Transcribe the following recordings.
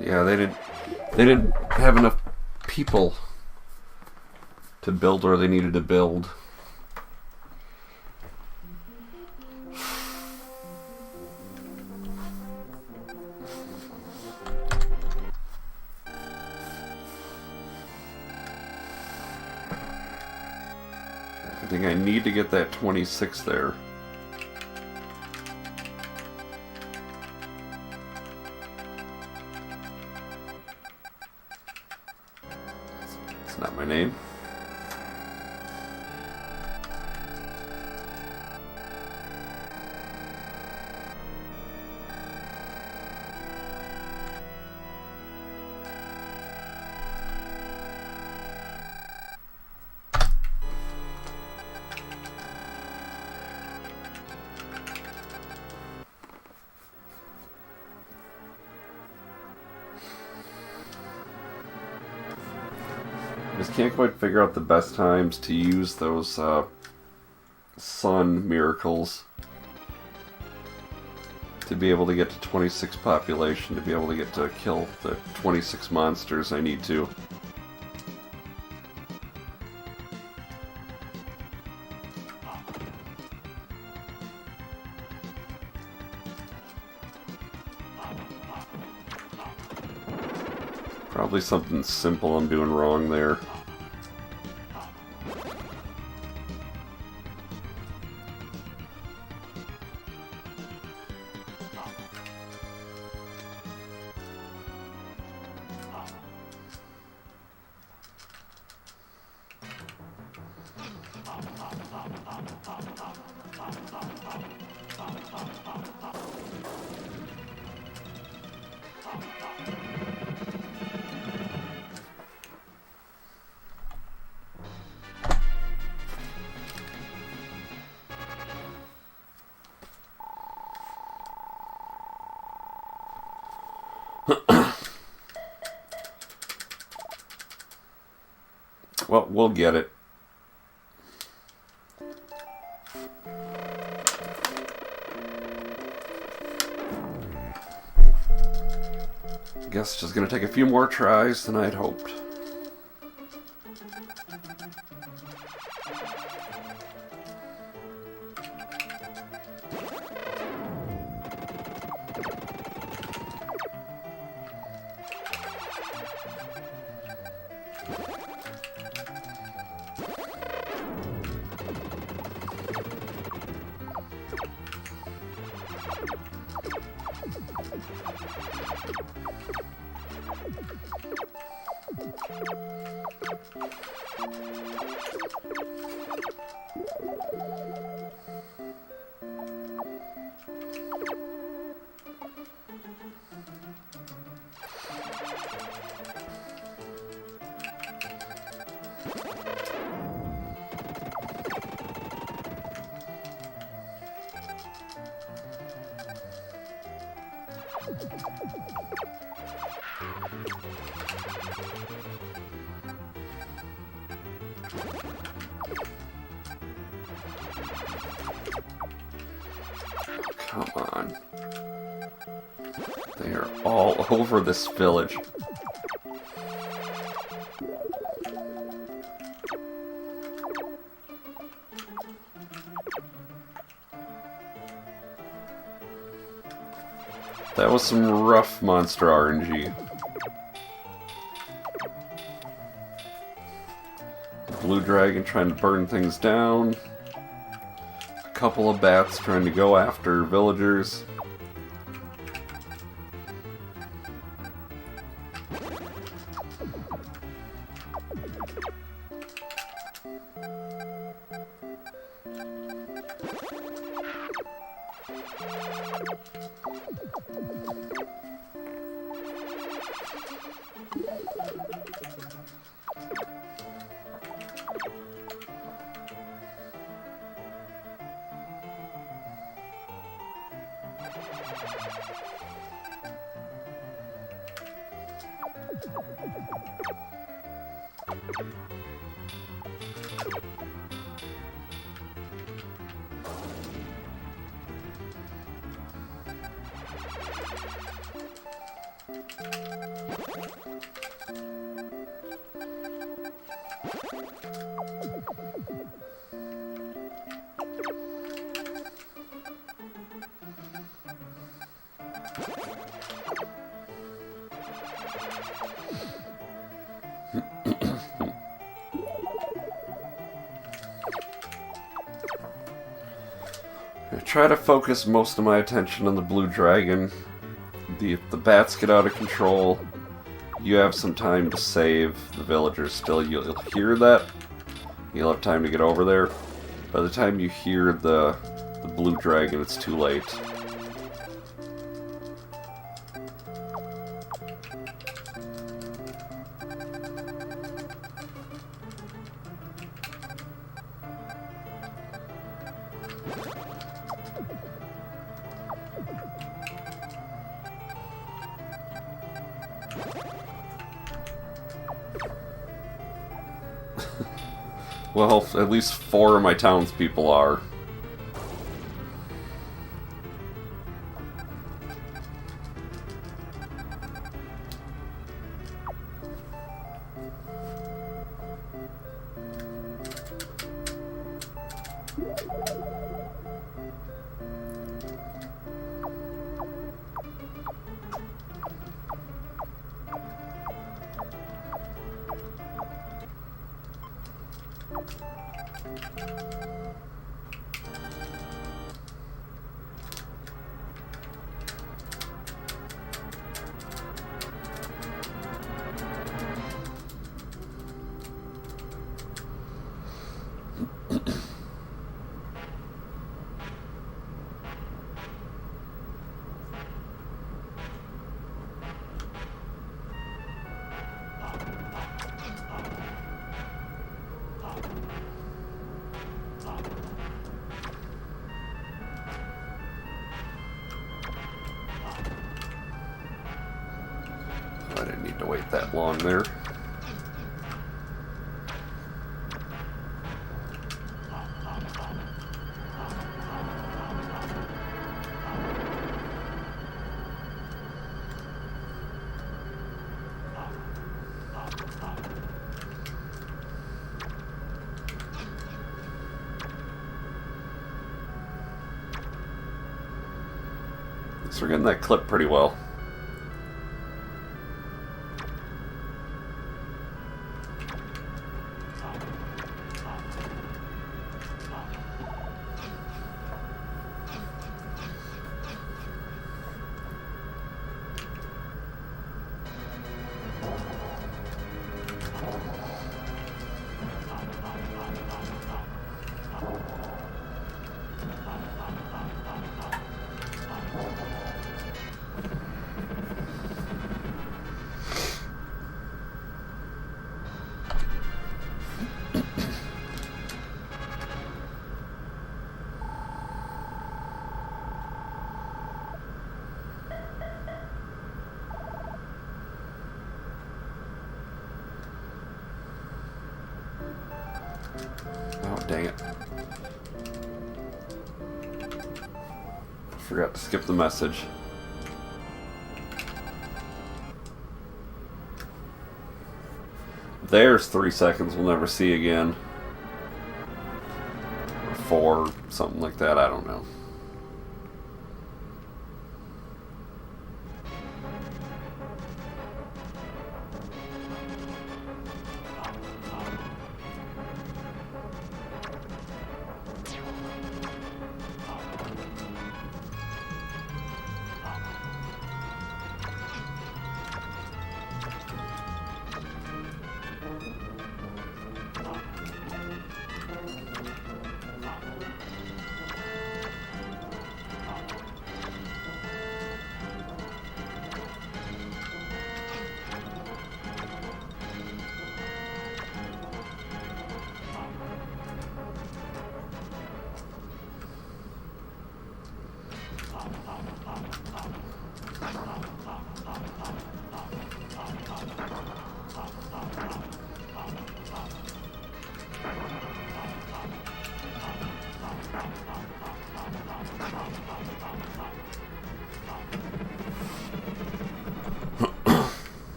Yeah, they didn't have enough people to build where they needed to build. I think I need to get that 26 there. It's not my name. Just can't quite figure out the best times to use those sun miracles to be able to get to 26 population, to be able to get to kill the 26 monsters I need to. Probably something simple I'm doing wrong there. Well, we'll get it. Guess it's just gonna take a few more tries than I'd hoped. Come on. They are all over this village. That was some rough monster RNG. Blue dragon trying to burn things down. A couple of bats trying to go after villagers. I try to focus most of my attention on the blue dragon. If the bats get out of control, you have some time to save the villagers still. You'll hear that. You'll have time to get over there. By the time you hear the blue dragon, it's too late. Well, at least 4 of my townspeople are. I didn't need to wait that long there. So we're getting that clip pretty well. Oh, dang it. Forgot to skip the message. There's 3 seconds we'll never see again. Or 4, something like that, I don't know.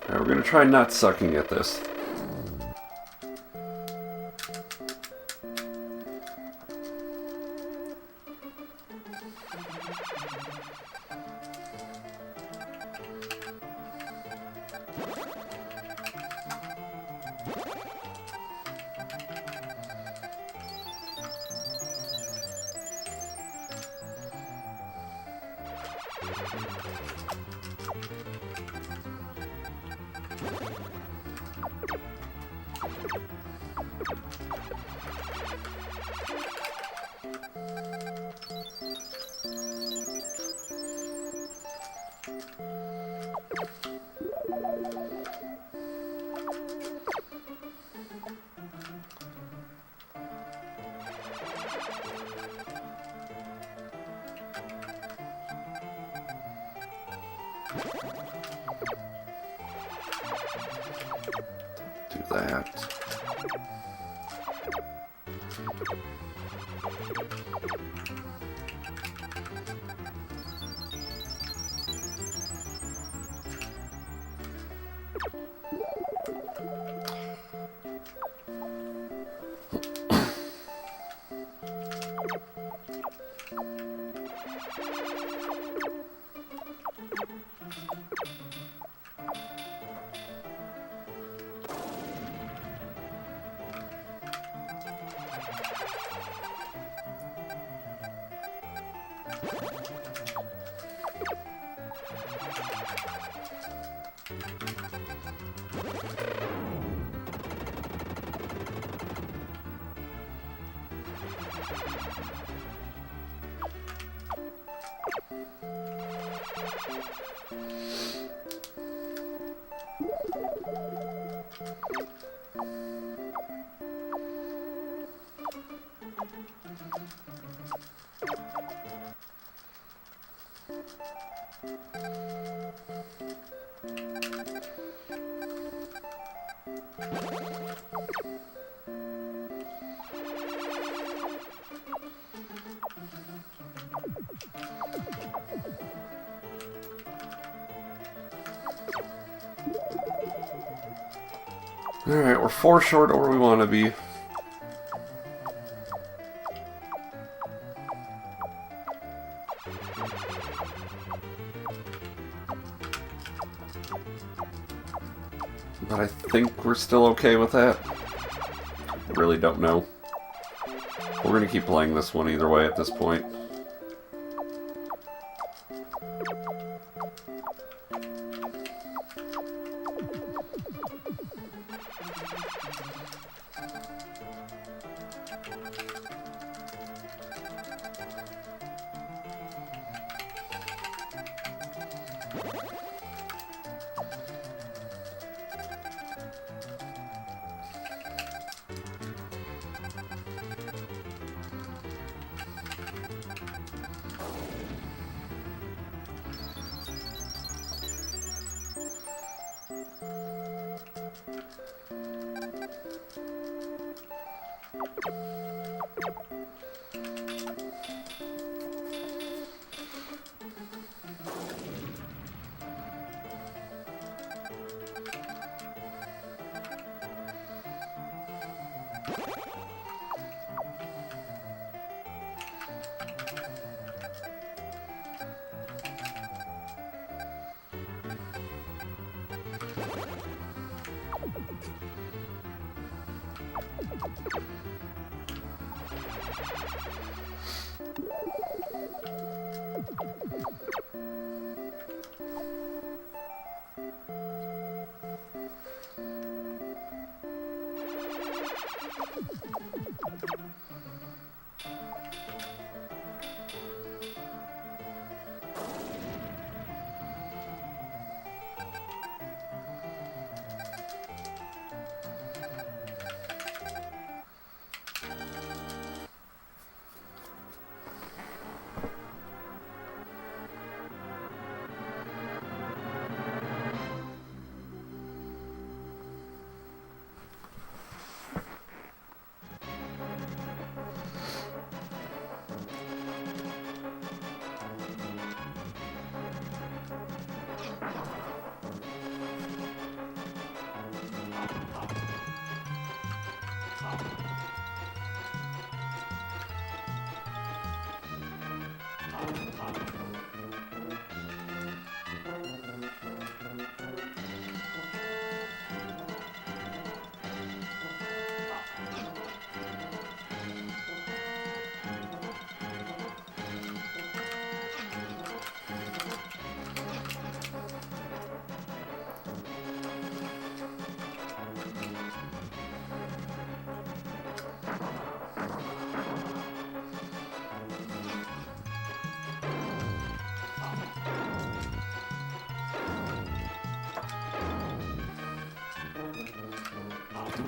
Alright, we're gonna try not sucking at this. Do that. Alright, we're 4 short of where we want to be. But I think we're still okay with that. Really don't know. We're gonna keep playing this one either way at this point.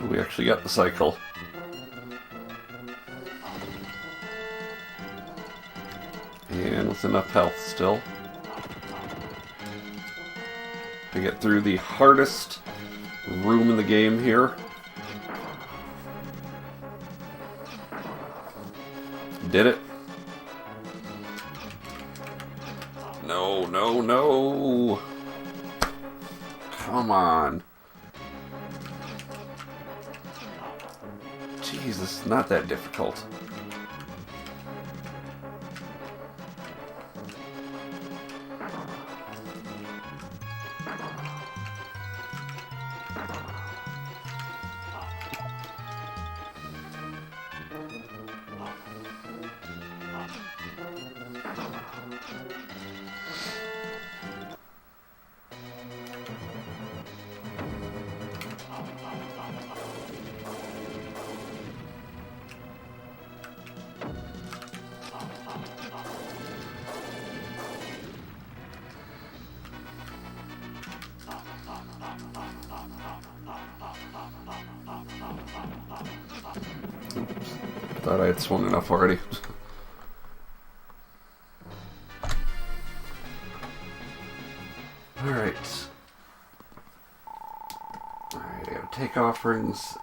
We actually got the cycle. And with enough health still to get through the hardest room in the game here. Did it? No, no, no! Come on. Jeez, this is not that difficult. Thought I had swung enough already. Alright. Alright, I gotta take offerings.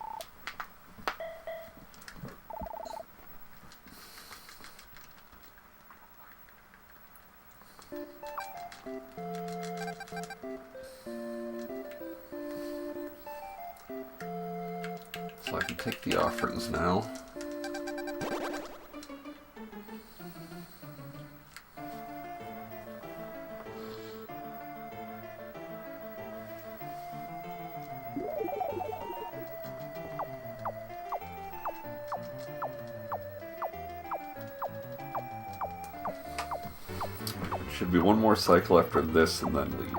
So I can take the offerings now. Should be one more cycle after this and then leave.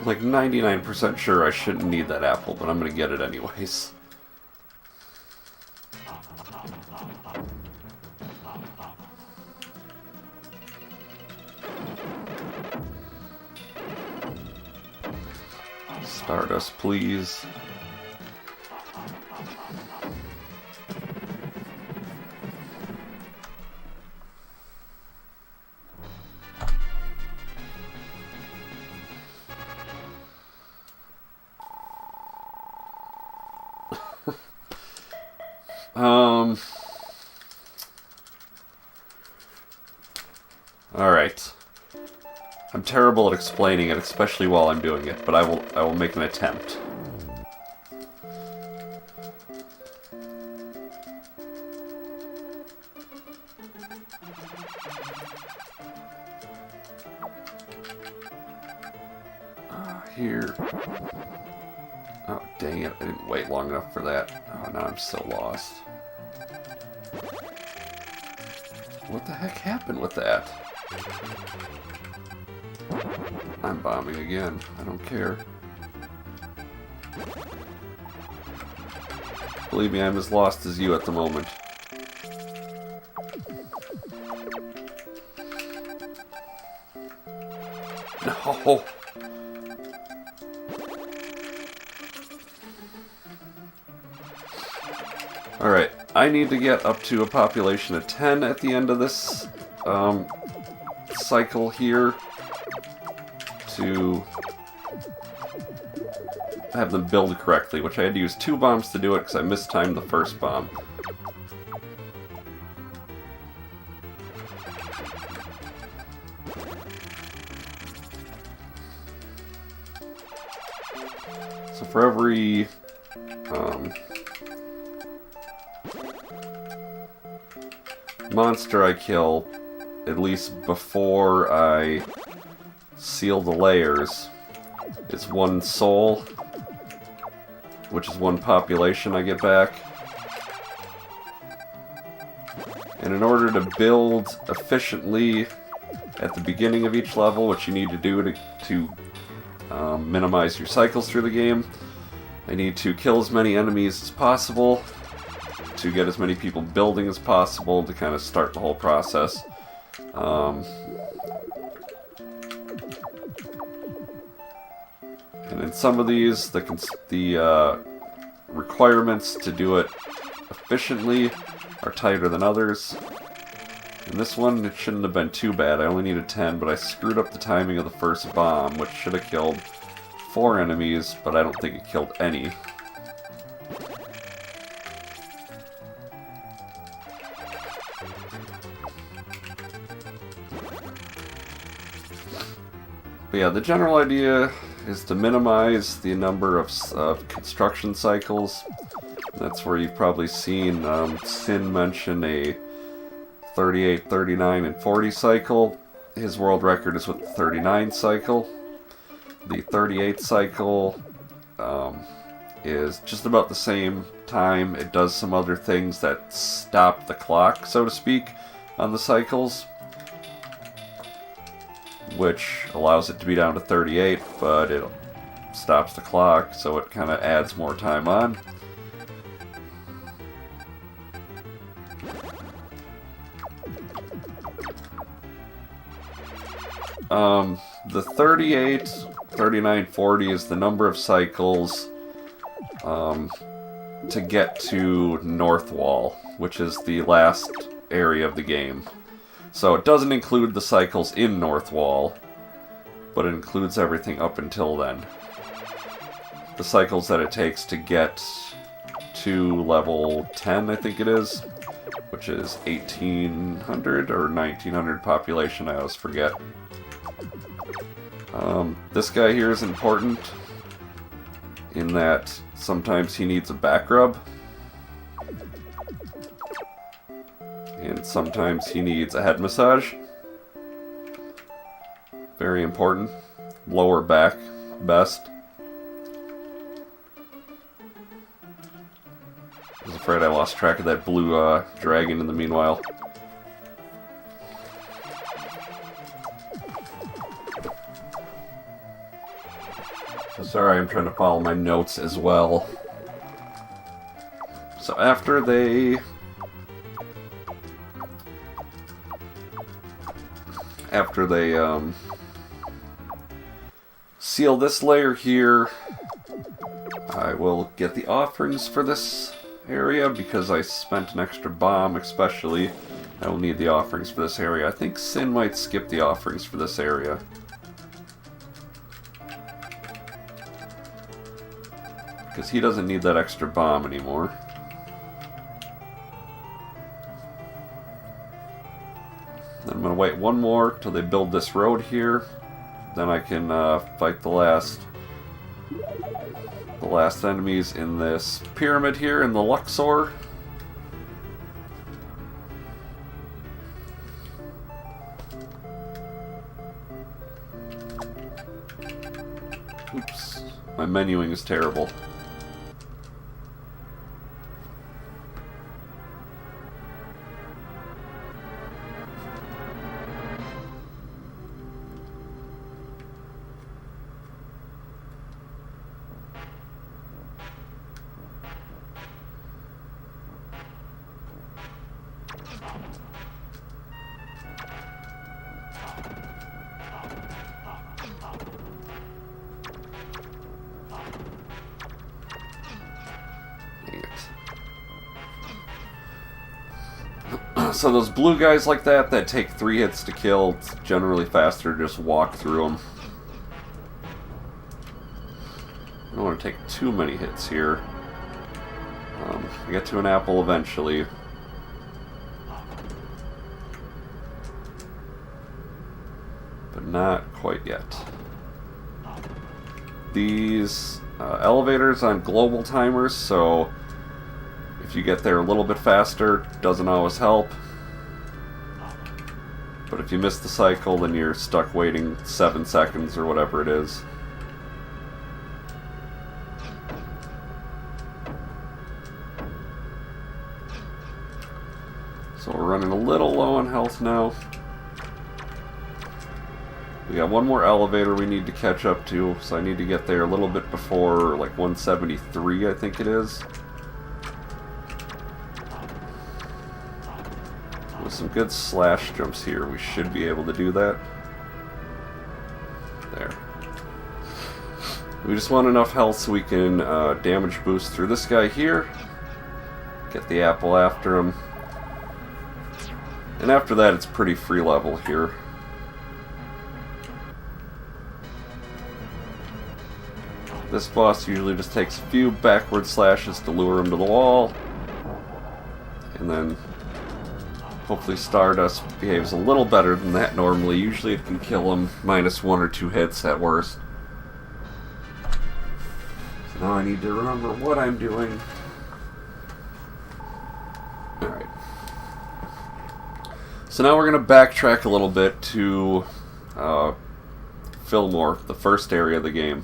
Like 99% sure I shouldn't need that apple, but I'm gonna get it anyways. Stardust, please. Alright. I'm terrible at explaining it, especially while I'm doing it, but I will make an attempt. Here. Oh, dang it. I didn't wait long enough for that. Oh, now I'm so lost. What the heck happened with that? I'm bombing again. I don't care. Believe me, I'm as lost as you at the moment. No! Alright, I need to get up to a population of 10 at the end of this cycle here to have them build correctly, which I had to use 2 bombs to do it because I mistimed the first bomb. So for every monster I kill, at least before I seal the layers, is 1 soul, which is 1 population I get back. And in order to build efficiently at the beginning of each level, which you need to do to minimize your cycles through the game, I need to kill as many enemies as possible, to get as many people building as possible to kind of start the whole process. And in some of these, the requirements to do it efficiently are tighter than others. In this one, it shouldn't have been too bad. I only needed 10, but I screwed up the timing of the first bomb, which should have killed 4 enemies, but I don't think it killed any. But yeah, the general idea is to minimize the number of construction cycles. That's where you've probably seen Sin mention a 38, 39, and 40 cycle. His world record is with the 39 cycle. The 38 cycle is just about the same time. It does some other things that stop the clock, so to speak, on the cycles, which allows it to be down to 38, but it stops the clock, so it kind of adds more time on. The 38, 39, 40 is the number of cycles to get to North Wall, which is the last area of the game. So it doesn't include the cycles in North Wall, but it includes everything up until then. The cycles that it takes to get to level 10, I think it is, which is 1800 or 1900 population, I always forget. This guy here is important in that sometimes he needs a back rub, and sometimes he needs a head massage. Very important. Lower back, best. I was afraid I lost track of that blue dragon in the meanwhile. Sorry, I'm trying to follow my notes as well. So after they seal this layer here, I will get the offerings for this area because I spent an extra bomb especially. I will need the offerings for this area. I think Sin might skip the offerings for this area. Because he doesn't need that extra bomb anymore. I'm going to wait one more till they build this road here. Then I can fight the last enemies in this pyramid here in the Luxor. Oops. My menuing is terrible. So those blue guys like that take 3 hits to kill, it's generally faster to just walk through them. I don't want to take too many hits here. I get to an apple eventually. But not quite yet. These elevators on global timers, so if you get there a little bit faster, doesn't always help. But if you miss the cycle, then you're stuck waiting 7 seconds or whatever it is. So we're running a little low on health now. We got one more elevator we need to catch up to, so I need to get there a little bit before like 173, I think it is. With some good slash jumps here, we should be able to do that. There. We just want enough health so we can damage boost through this guy here. Get the apple after him. And after that, it's pretty free level here. This boss usually just takes a few backward slashes to lure him to the wall. And then hopefully Stardust behaves a little better than that normally. Usually it can kill him minus 1 or 2 hits at worst. So now I need to remember what I'm doing. Alright. So now we're going to backtrack a little bit to Fillmore, the first area of the game.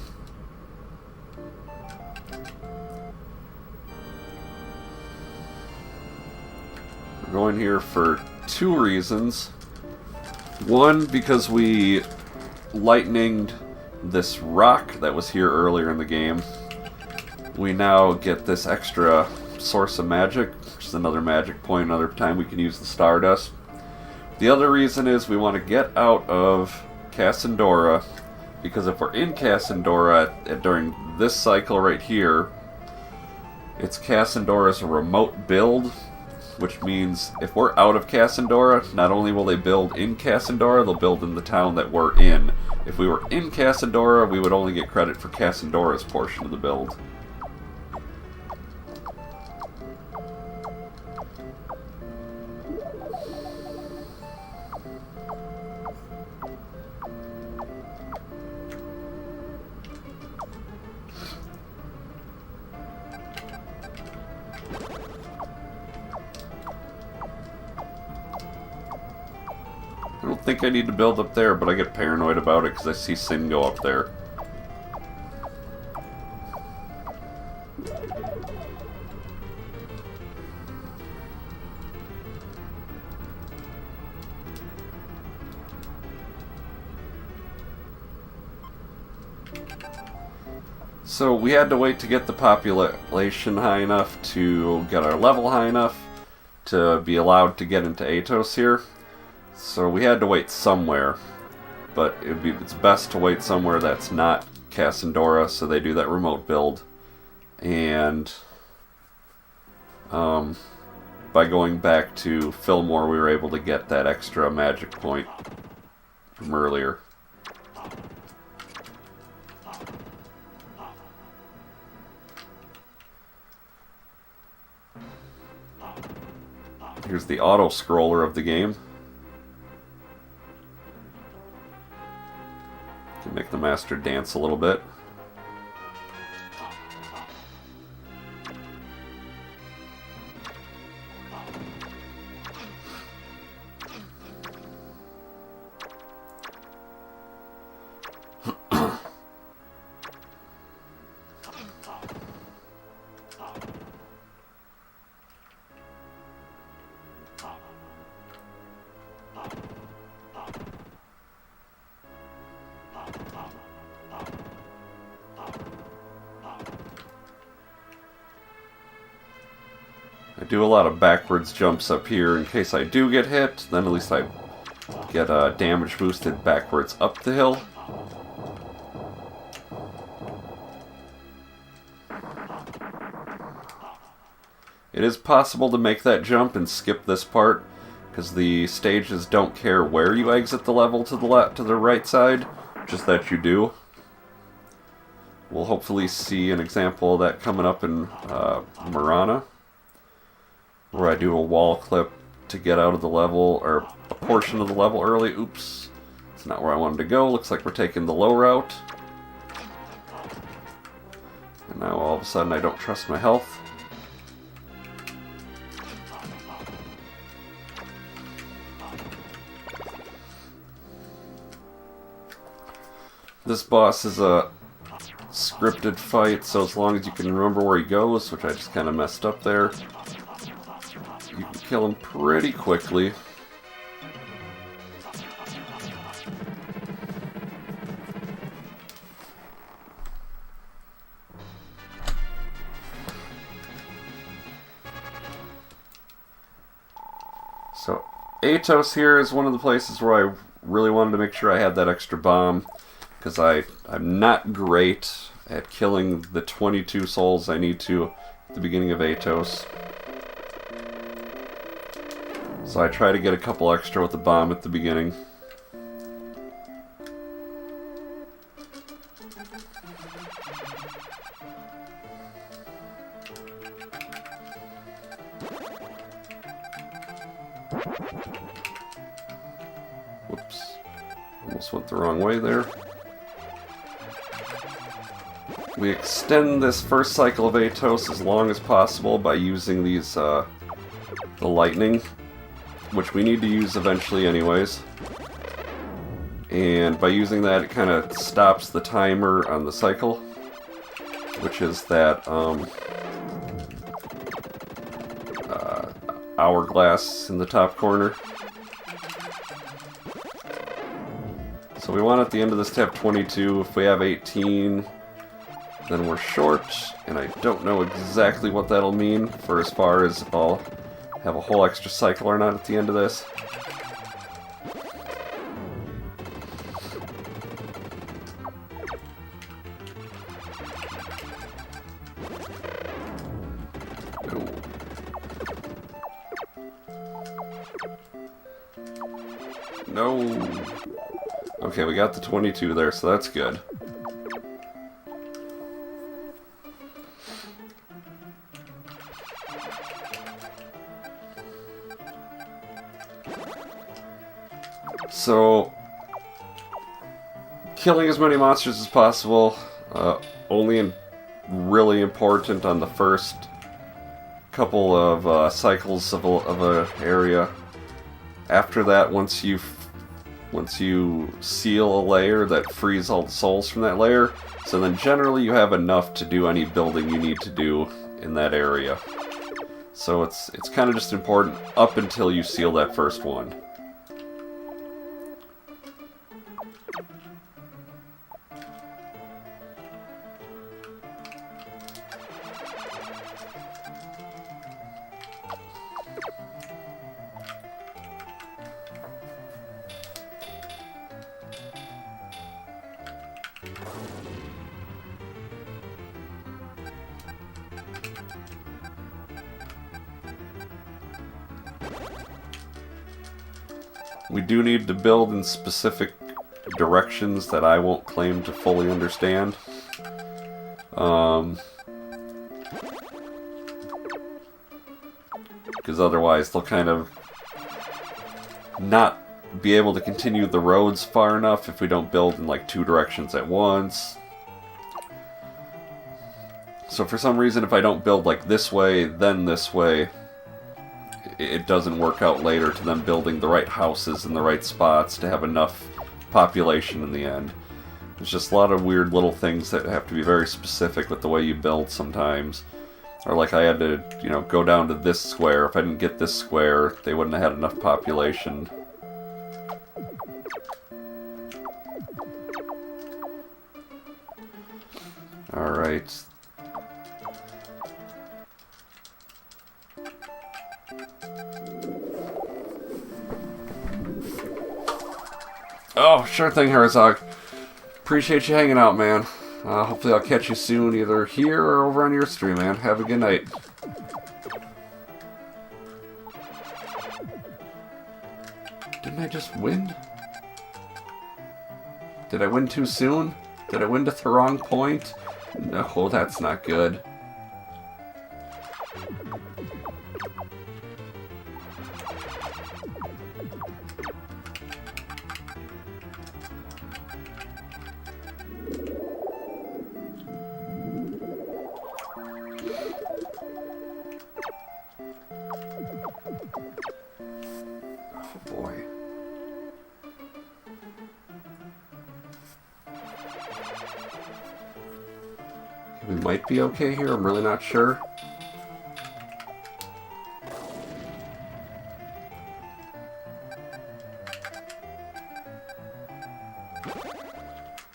Going here for 2 reasons. One, because we lightninged this rock that was here earlier in the game. We now get this extra source of magic, which is another magic point, another time we can use the Stardust. The other reason is we want to get out of Cassandora, because if we're in Cassandora during this cycle right here, it's Cassandora's remote build, which means if we're out of Cassandora, not only will they build in Cassandora, they'll build in the town that we're in. If we were in Cassandora, we would only get credit for Cassandora's portion of the build. I don't think I need to build up there, but I get paranoid about it because I see Sin go up there. So we had to wait to get the population high enough to get our level high enough to be allowed to get into Atos here. So we had to wait somewhere, but it's best to wait somewhere that's not Cassandora, so they do that remote build. And by going back to Fillmore, we were able to get that extra magic point from earlier. Here's the auto-scroller of the game. Can make the master dance a little bit. do a lot of backwards jumps up here in case I do get hit. Then at least I get damage boosted backwards up the hill. It is possible to make that jump and skip this part, because the stages don't care where you exit the level to the right side, just that you do. We'll hopefully see an example of that coming up in Marana, where I do a wall clip to get out of the level, or a portion of the level early. Oops, it's not where I wanted to go. Looks like we're taking the low route. And now all of a sudden I don't trust my health. This boss is a scripted fight, so as long as you can remember where he goes, which I just kind of messed up there, you can kill him pretty quickly. So, Atos here is one of the places where I really wanted to make sure I had that extra bomb, because I'm not great at killing the 22 souls I need to at the beginning of Atos. So I try to get a couple extra with the bomb at the beginning. Whoops. Almost went the wrong way there. We extend this first cycle of Atos as long as possible by using these, the lightning, which we need to use eventually anyways. And by using that, it kind of stops the timer on the cycle, which is that, hourglass in the top corner. So we want at the end of this to have 22. If we have 18... then we're short, and I don't know exactly what that'll mean for as far as if I'll have a whole extra cycle or not at the end of this. No. Okay, we got the 22 there, so that's good. So, killing as many monsters as possible, only really important on the first couple of cycles of a area. After that, once you seal a layer, that frees all the souls from that layer. So then generally you have enough to do any building you need to do in that area. So it's kind of just important up until you seal that first one. We do need to build in specific directions that I won't claim to fully understand. Because otherwise they'll kind of not be able to continue the roads far enough if we don't build in like two directions at once. So for some reason, if I don't build like this way, then this way, it doesn't work out later to them building the right houses in the right spots to have enough population in the end. There's just a lot of weird little things that have to be very specific with the way you build sometimes. Or like I had to, go down to this square. If I didn't get this square, they wouldn't have had enough population. Alright. Oh, sure thing, Herzog. Appreciate you hanging out, man. Hopefully I'll catch you soon, either here or over on your stream, man. Have a good night. Didn't I just win? Did I win too soon? Did I win to the wrong point? No, that's not good. We might be okay here, I'm really not sure.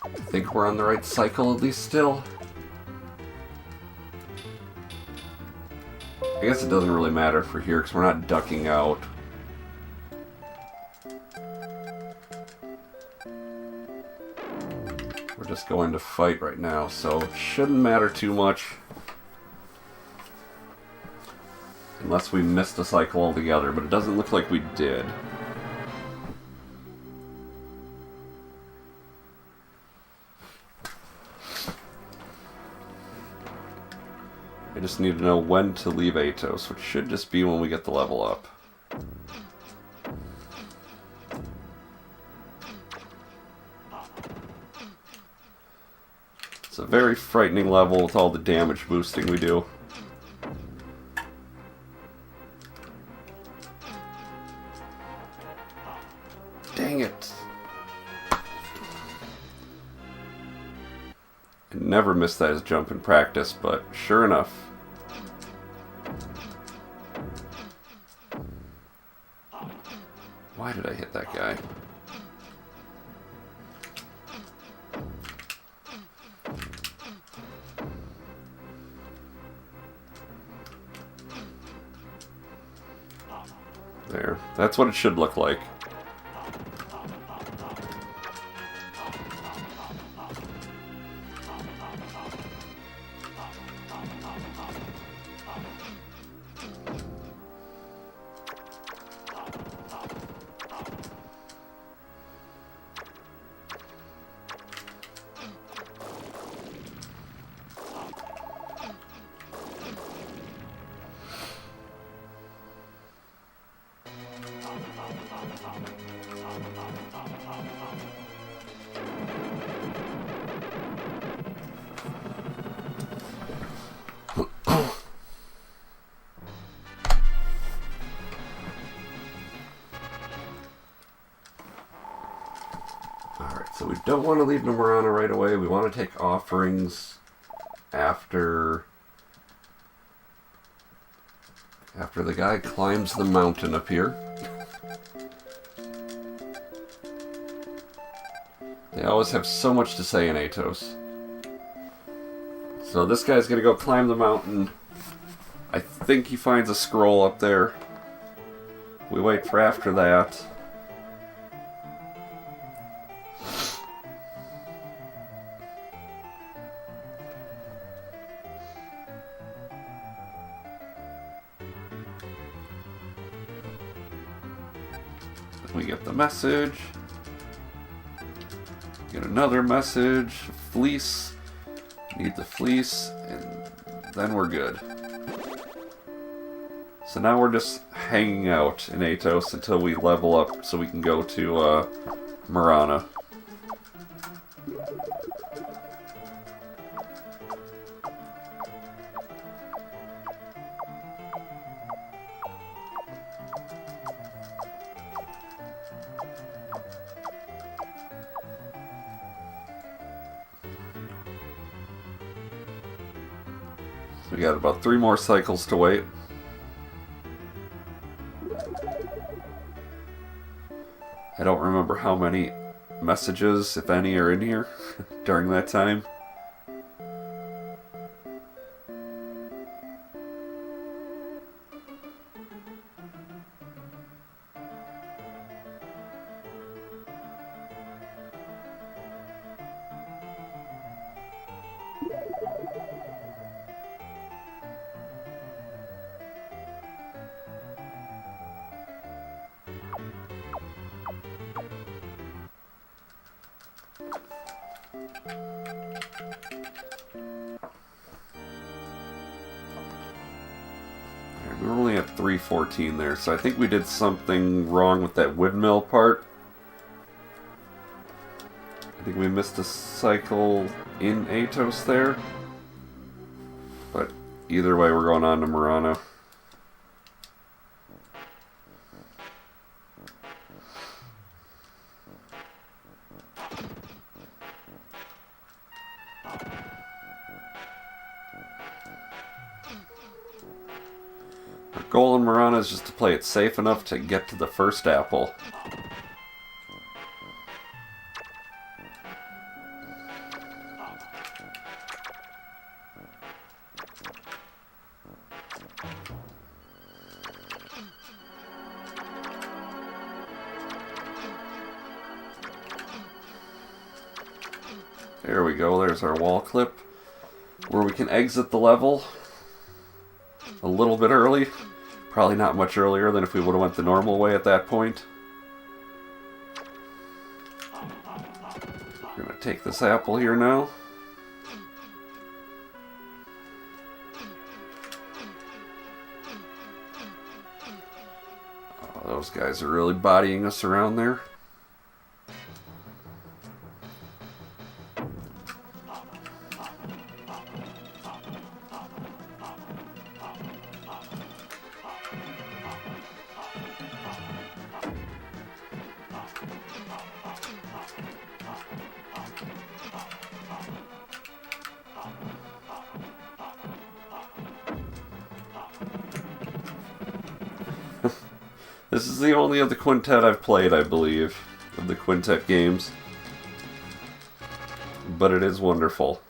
I think we're on the right cycle at least still. I guess it doesn't really matter for here because we're not ducking out. We're just going to fight right now, so it shouldn't matter too much. Unless we missed a cycle altogether, but it doesn't look like we did. I just need to know when to leave Atos, which should just be when we get the level up. It's a very frightening level with all the damage boosting we do. Dang it! I never missed that as jump in practice, but sure enough. Why did I hit that guy? There. That's what it should look like. Alright, so we don't want to leave Nomurana right away. We want to take offerings after the guy climbs the mountain up here. They always have so much to say in Atos. So this guy's gonna go climb the mountain. I think he finds a scroll up there. We wait for after that. We get the message. Get another message. Fleece. Need the fleece. And then we're good. So now we're just hanging out in Atos until we level up so we can go to Marana. We got about 3 more cycles to wait. I don't remember how many messages, if any, are in here during that time. We were only at 314 there, so I think we did something wrong with that windmill part. I think we missed a cycle in Atos there. But either way, we're going on to Murano. Our goal in Murano is just to play it safe enough to get to the first apple. There we go, there's our wall clip, where we can exit the level a little bit early. Probably not much earlier than if we would have went the normal way at that point. We're going to take this apple here now. Oh, those guys are really bodying us around there. This is the only of the quintet I've played, I believe, of the quintet games. But it is wonderful.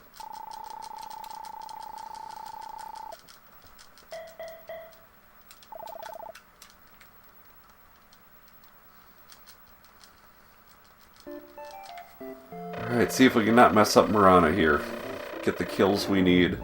Alright, see if we can not mess up Murano here. Get the kills we need.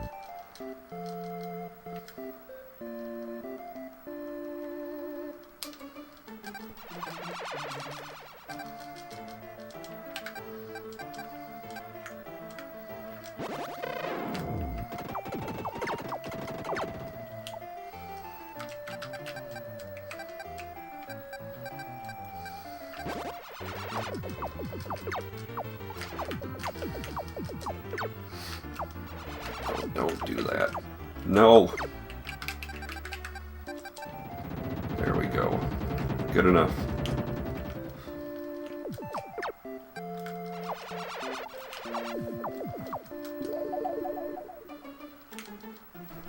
Oh, don't do that. No! There we go. Good enough.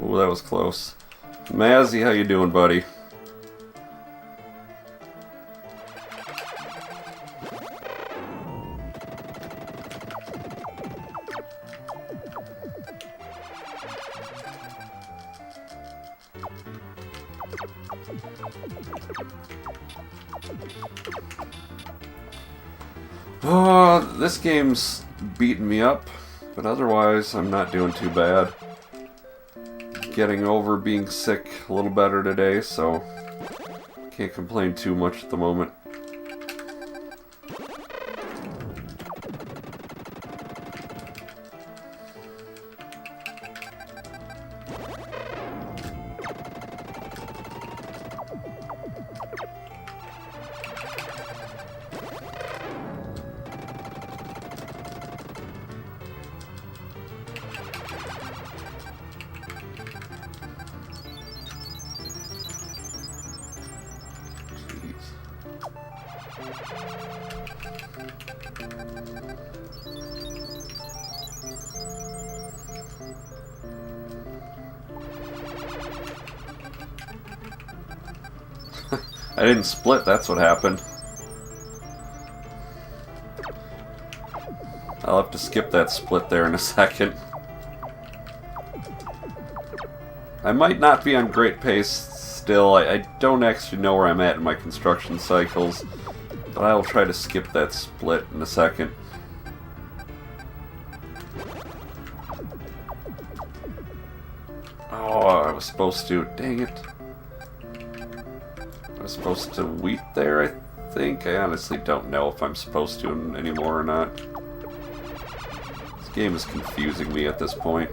Oh, that was close. Mazzy, how you doing, buddy? Oh, this game's beating me up, but otherwise I'm not doing too bad. Getting over being sick a little better today, so can't complain too much at the moment. I didn't split, that's what happened. I'll have to skip that split there in a second. I might not be on great pace still. I don't actually know where I'm at in my construction cycles, but I will try to skip that split in a second. Oh, I was supposed to. Dang it. I was supposed to wheat there, I think. I honestly don't know if I'm supposed to anymore or not. Game is confusing me at this point.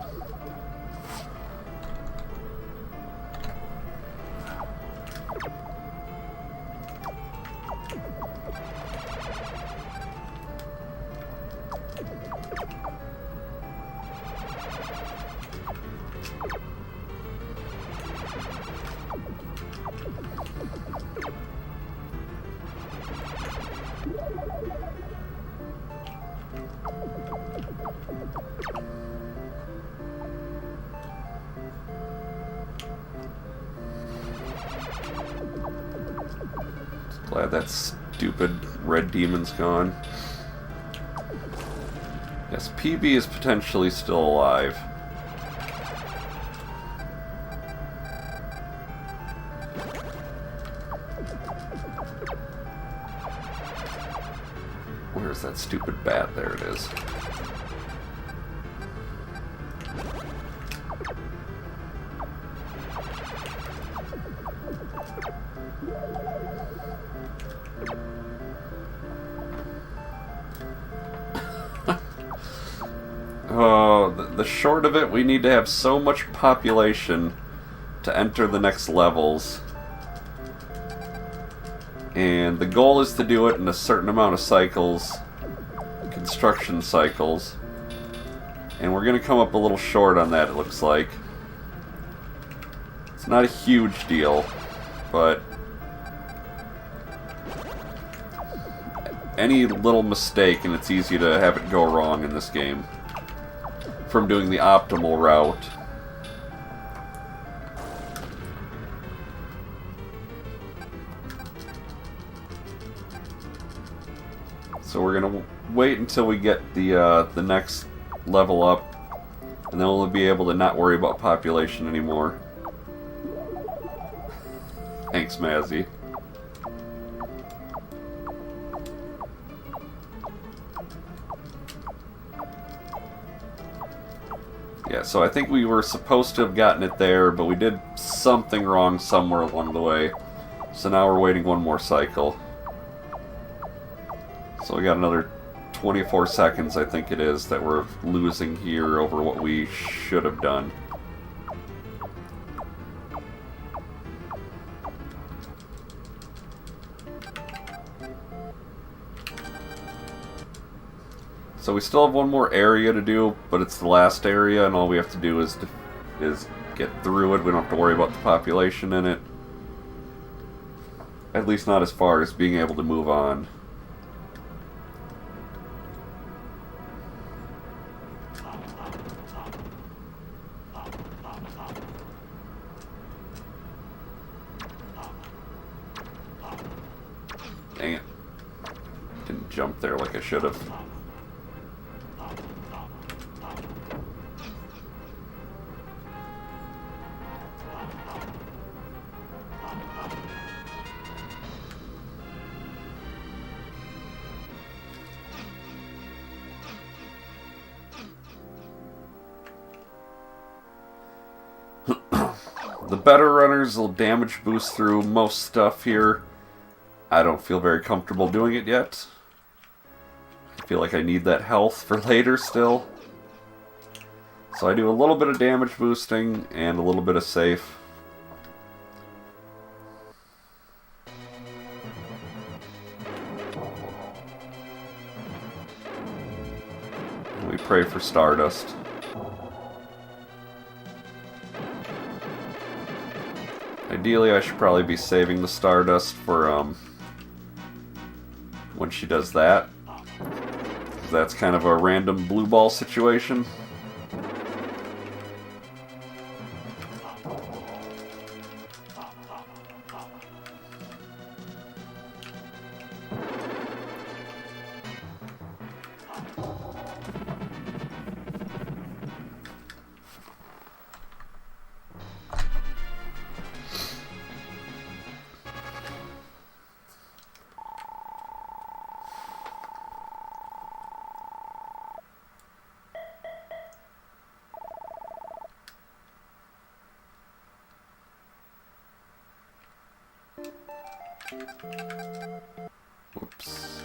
Glad that stupid red demon's gone. Yes, PB is potentially still alive. Where's that stupid bat? There it is. Oh, the short of it, we need to have so much population to enter the next levels. And the goal is to do it in a certain amount of cycles, construction cycles. And we're going to come up a little short on that, it looks like. It's not a huge deal, but any little mistake and it's easy to have it go wrong in this game from doing the optimal route. So we're gonna wait until we get the next level up, and then we'll be able to not worry about population anymore. Thanks, Mazzy. Yeah, so I think we were supposed to have gotten it there, but we did something wrong somewhere along the way. So now we're waiting one more cycle. So we got another 24 seconds, I think it is, that we're losing here over what we should have done. So we still have one more area to do, but it's the last area, and all we have to do is get through it. We don't have to worry about the population in it. At least not as far as being able to move on. Dang it. Didn't jump there like I should have. The better runners will damage boost through most stuff here. I don't feel very comfortable doing it yet. I feel like I need that health for later still. So I do a little bit of damage boosting and a little bit of safe. And we pray for Stardust. Ideally, I should probably be saving the Stardust for when she does that. That's kind of a random blue ball situation. Oops.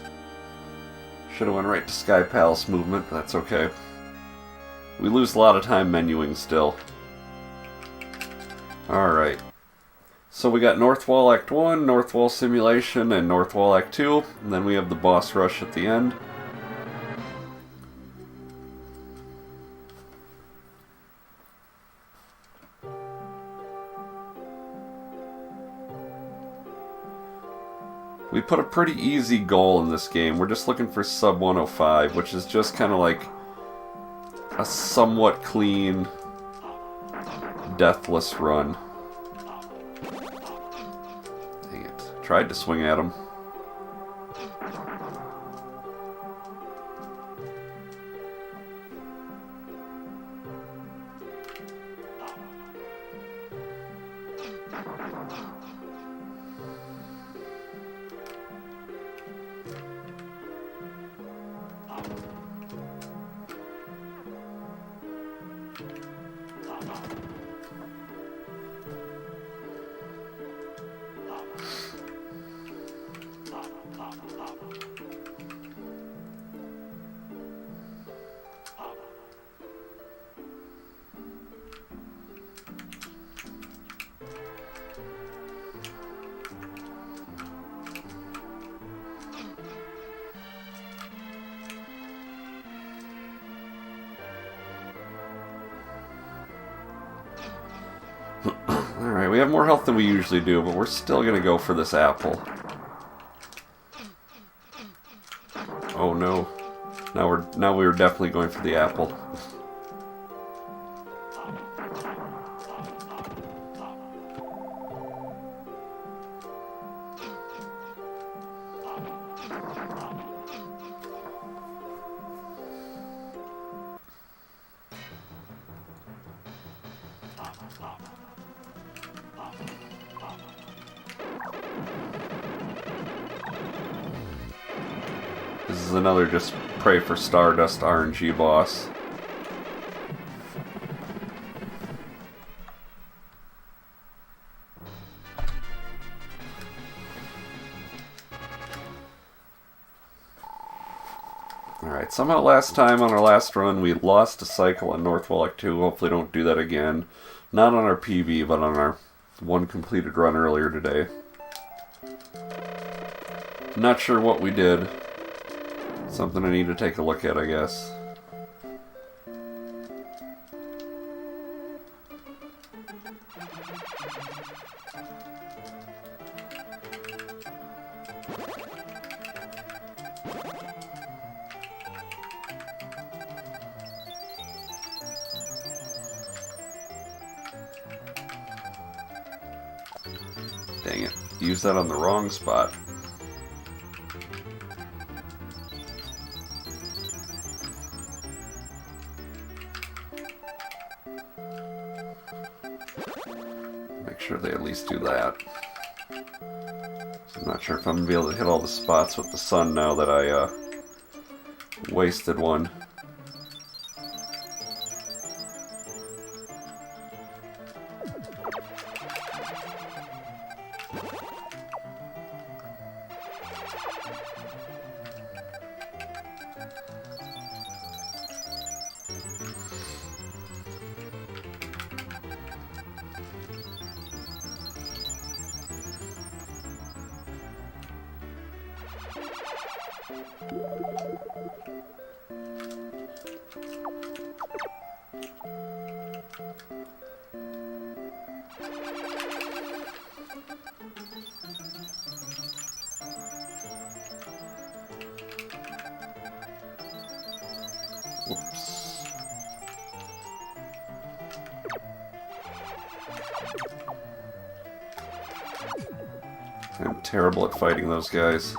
Should have went right to Sky Palace movement, but that's okay. We lose a lot of time menuing still. Alright. So we got North Wall Act 1, North Wall Simulation, and North Wall Act 2. And then we have the boss rush at the end. We put a pretty easy goal in this game. We're just looking for sub 105, which is just kind of like a somewhat clean, deathless run. Dang it. Tried to swing at him. Alright, we have more health than we usually do, but we're still gonna go for this apple. Oh no. Now we're definitely going for the apple. This is another just pray for Stardust RNG boss. Alright, somehow last time on our last run we lost a cycle on North Wall Act 2. Hopefully don't do that again. Not on our PB, but on our one completed run earlier today. Not sure what we did. Something I need to take a look at, I guess. Dang it. Used that on the wrong spot. Make sure they at least do that. I'm not sure if I'm going to be able to hit all the spots with the sun now that I wasted one. Whoops. I'm terrible at fighting those guys.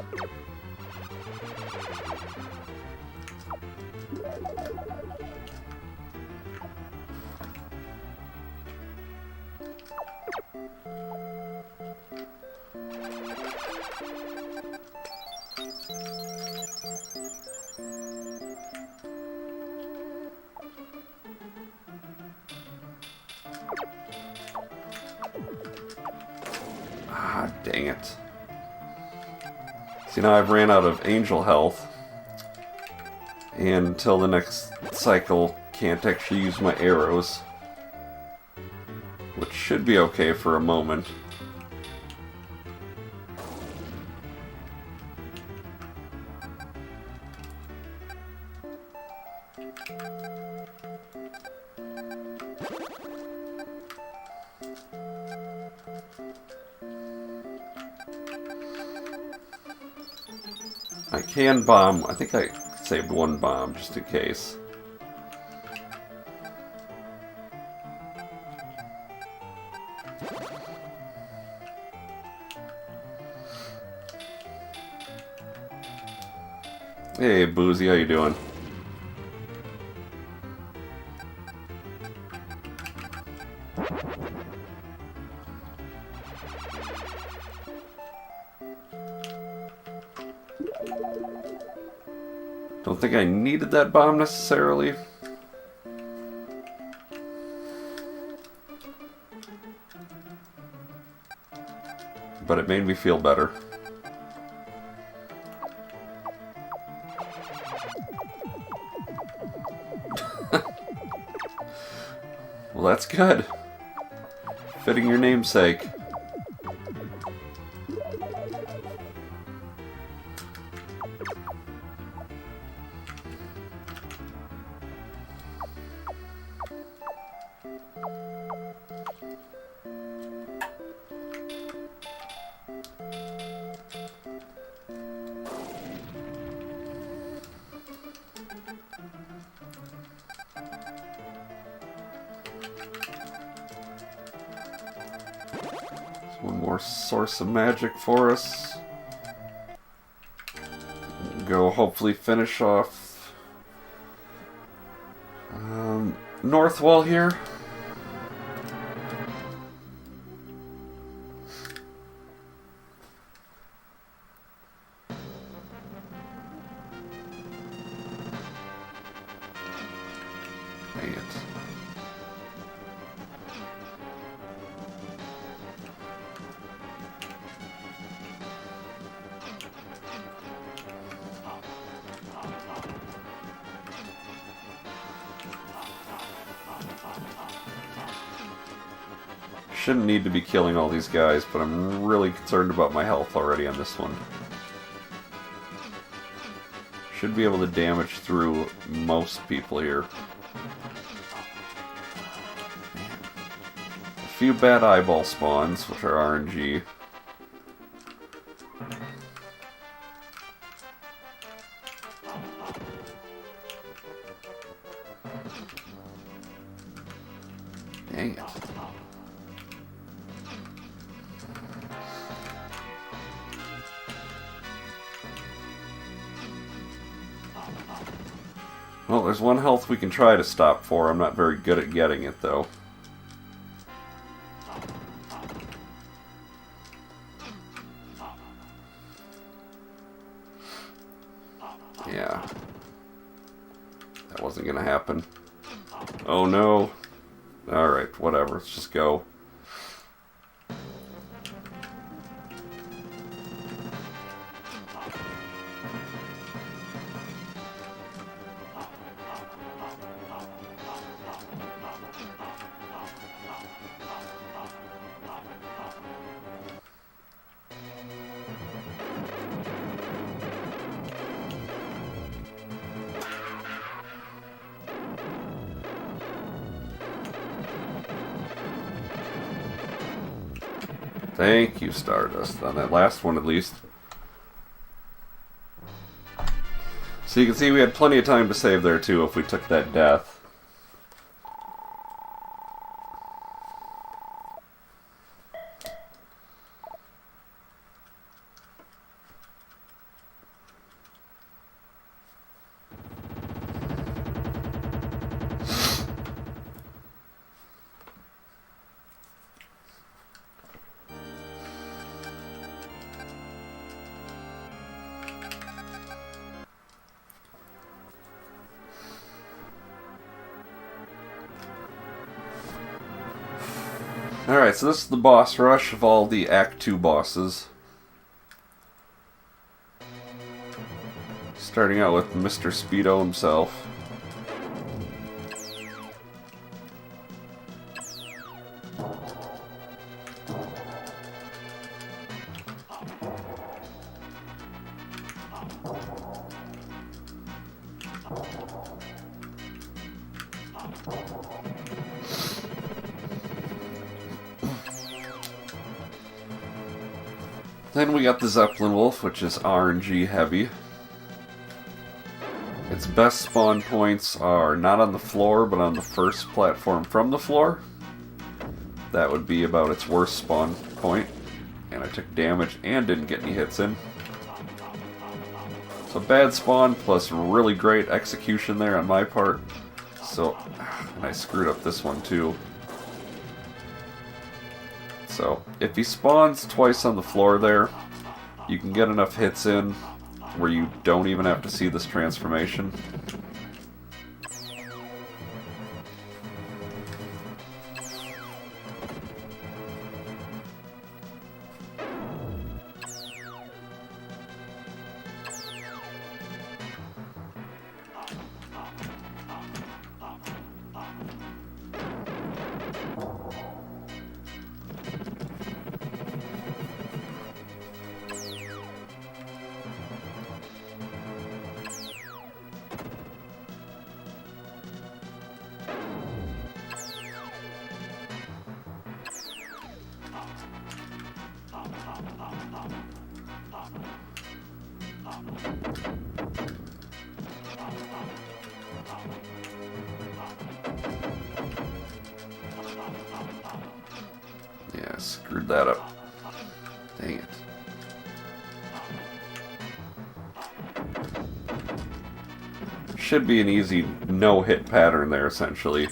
Ah, dang it. See, now I've ran out of angel health. And until the next cycle can't actually use my arrows. Which should be okay for a moment. I can bomb. I think I saved one bomb just in case. Hey, Boozy, how you doing? Don't think I needed that bomb necessarily. But it made me feel better. Well, that's good. Fitting your namesake. One more source of magic for us. Go hopefully finish off north wall here. Dang it. Shouldn't need to be killing all these guys, but I'm really concerned about my health already on this one. Should be able to damage through most people here. A few bad eyeball spawns, which are RNG. Dang it. Well, there's one health we can try to stop for. I'm not very good at getting it, though. Yeah. That wasn't gonna happen. Oh no. Alright, whatever. Let's just go. Thank you, Stardust, on that last one at least. So you can see we had plenty of time to save there too if we took that death. Alright, so this is the boss rush of all the Act 2 bosses. Starting out with Mr. Speedo himself. Then we got the Zeppelin Wolf, which is RNG heavy. Its best spawn points are not on the floor, but on the first platform from the floor. That would be about its worst spawn point. And I took damage and didn't get any hits in. So bad spawn plus really great execution there on my part. So, and I screwed up this one too. So, if he spawns twice on the floor there, you can get enough hits in where you don't even have to see this transformation. Yeah, screwed that up. Dang it. Should be an easy no-hit pattern there, essentially.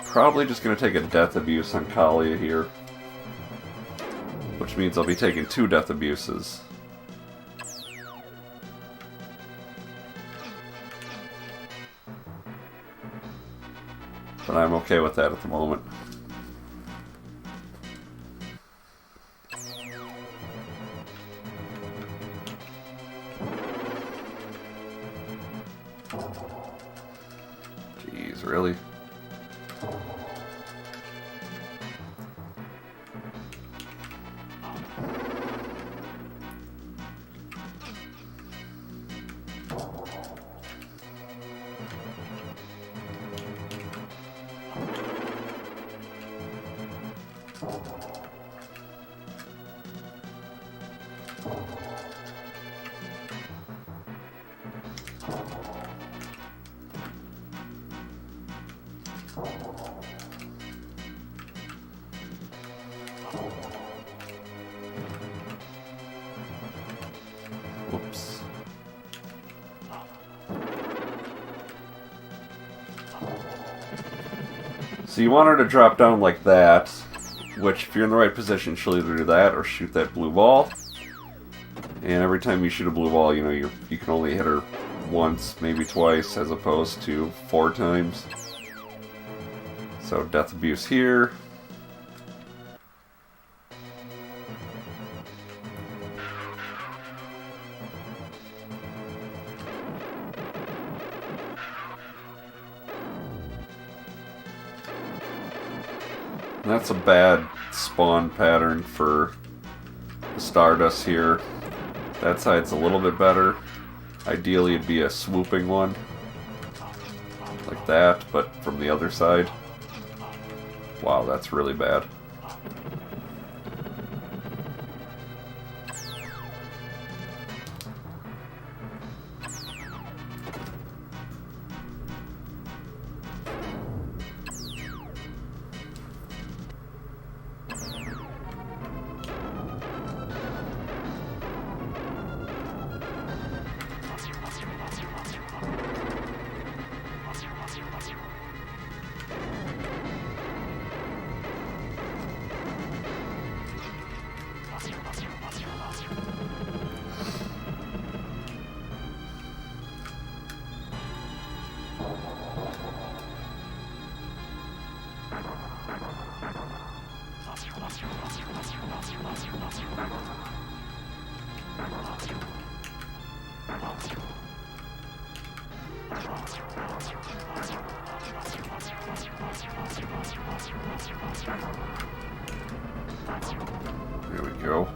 Probably just going to take a Death Abuse on Kalia here. Which means I'll be taking 2 Death Abuses. But I'm okay with that at the moment. Jeez, really? Whoops. So you want her to drop down like that, which if you're in the right position, she'll either do that or shoot that blue ball. And every time you shoot a blue ball, you know, you can only hit her once, maybe twice, as opposed to 4 times. So Death Abuse here. That's a bad spawn pattern for the Stardust here. That side's a little bit better. Ideally it'd be a swooping one. Like that, but from the other side. Wow, that's really bad. There we go.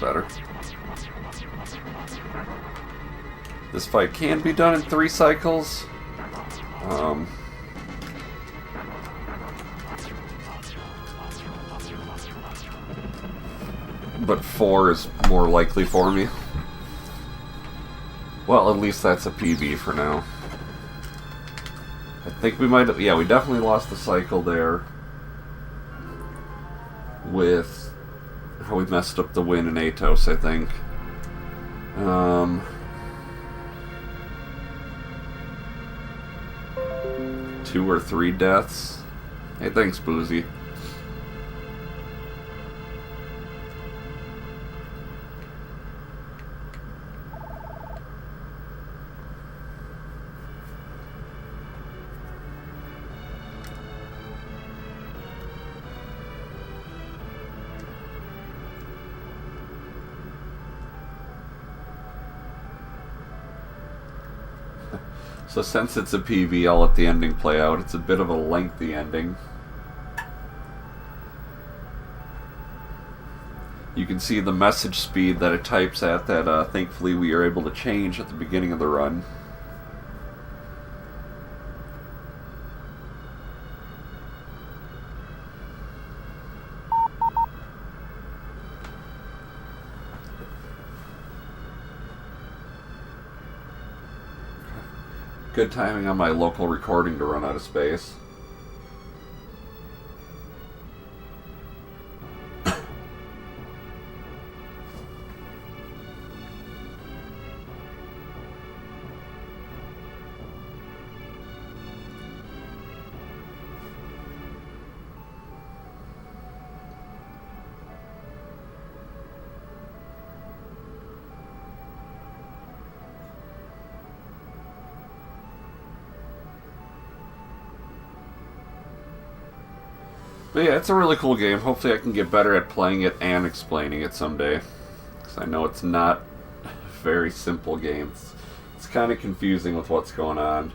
better. This fight can be done in 3 cycles. But 4 is more likely for me. Well, at least that's a PB for now. I think we might have... Yeah, we definitely lost the cycle there. With how we messed up the win in Atos, I think. 2 or 3 deaths. Hey, thanks, Boozy. So since it's a PV, I'll let the ending play out. It's a bit of a lengthy ending. You can see the message speed that it types at that thankfully we are able to change at the beginning of the run. Good timing on my local recording to run out of space. But yeah, it's a really cool game. Hopefully I can get better at playing it and explaining it someday. Because I know it's not a very simple game. It's kind of confusing with what's going on.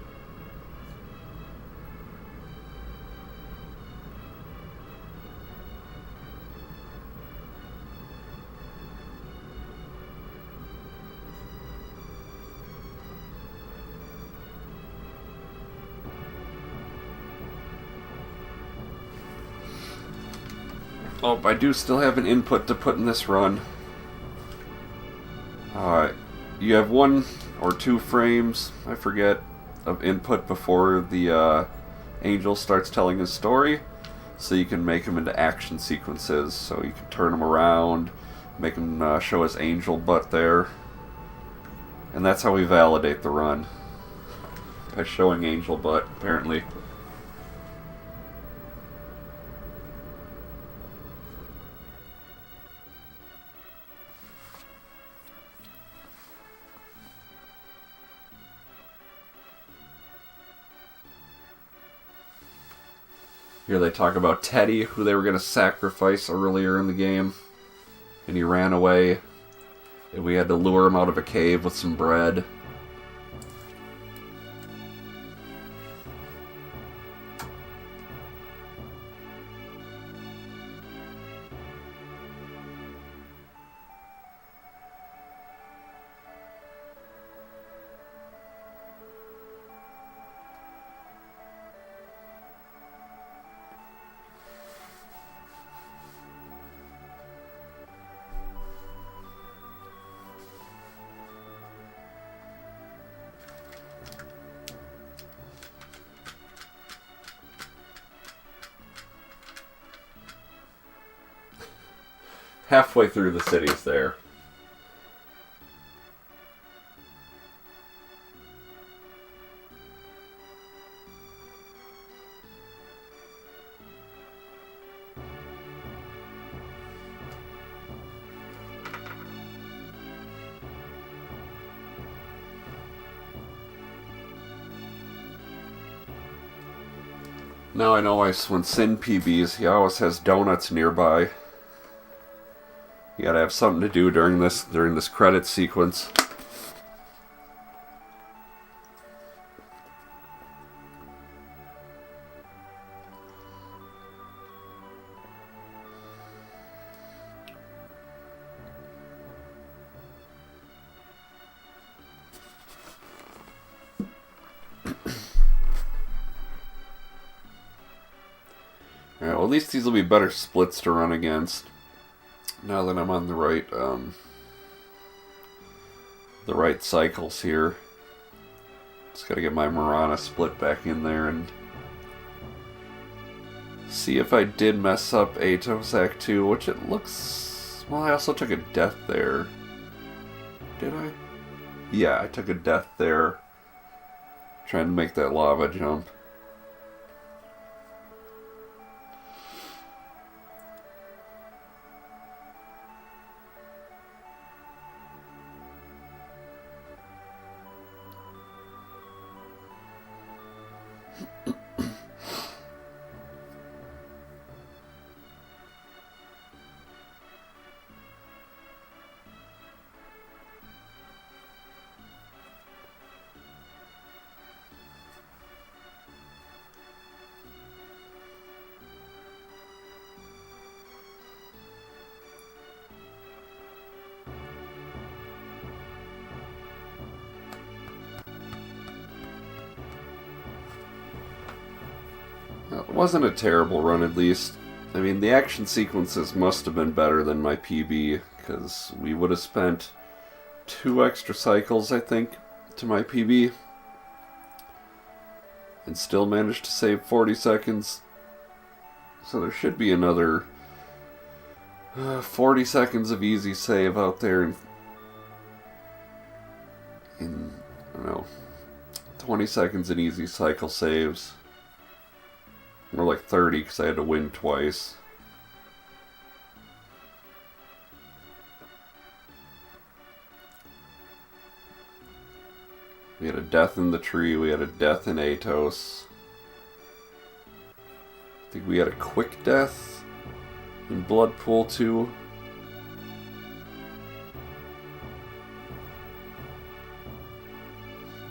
Oh, I do still have an input to put in this run. You have 1 or 2 frames, I forget, of input before the angel starts telling his story. So you can make them into action sequences. So you can turn them around, make him show his angel butt there. And that's how we validate the run. By showing angel butt, apparently. Here they talk about Teddy, who they were going to sacrifice earlier in the game. And he ran away. And we had to lure him out of a cave with some bread. Halfway through the city's there. Now I know when Sin PBs, he always has donuts nearby. You gotta have something to do during this credit sequence. at least these will be better splits to run against. Now that I'm on the right cycles here. Just gotta get my Marana split back in there and see if I did mess up Atos Act 2, which it looks... Well, I also took a death there. Did I? Yeah, I took a death there. Trying to make that lava jump. It wasn't a terrible run, at least. I mean, the action sequences must have been better than my PB, because we would have spent 2 extra cycles, I think, to my PB, and still managed to save 40 seconds. So there should be another 40 seconds of easy save out there in I don't know, 20 seconds in easy cycle saves. More like 30 because I had to win twice. We had a death in the tree, we had a death in Atos. I think we had a quick death in Blood Pool 2.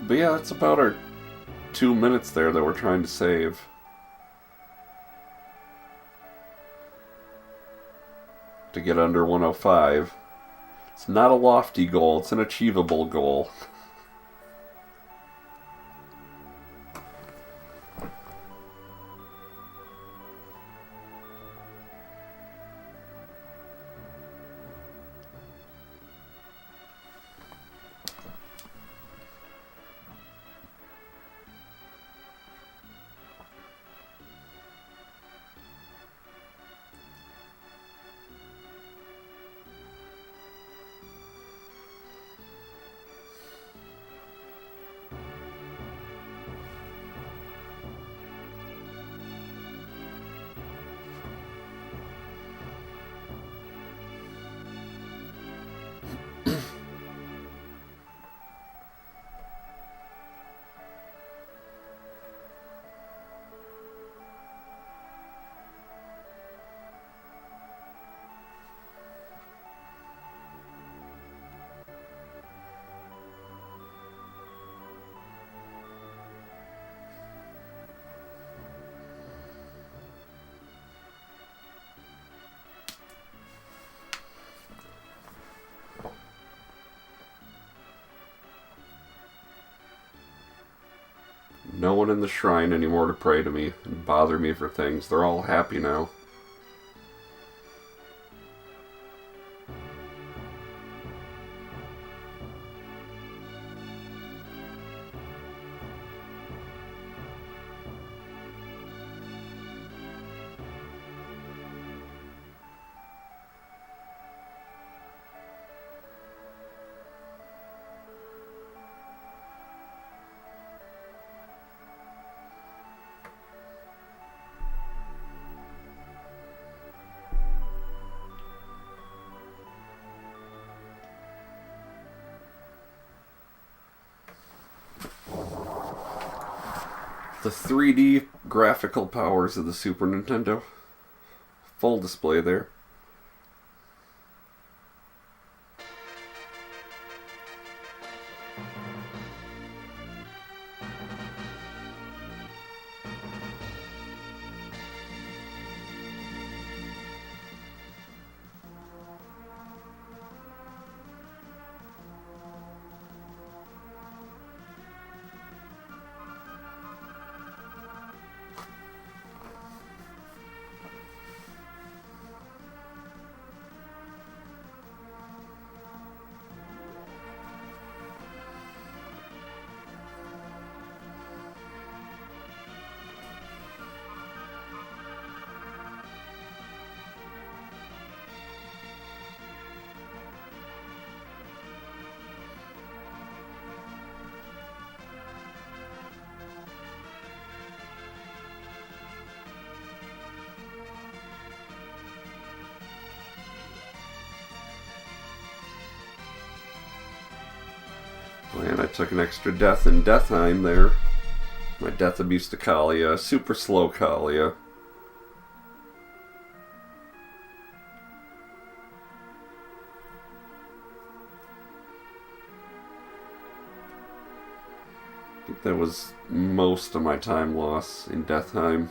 But yeah, that's about our 2 minutes there that we're trying to save. To get under 105. It's not a lofty goal, it's an achievable goal. No one in the shrine anymore to pray to me and bother me for things. They're all happy now. The 3D graphical powers of the Super Nintendo. Full display there. And I took an extra death in Deathheim there. My death abuse to Kalia. Super slow Kalia. I think that was most of my time loss in Deathheim.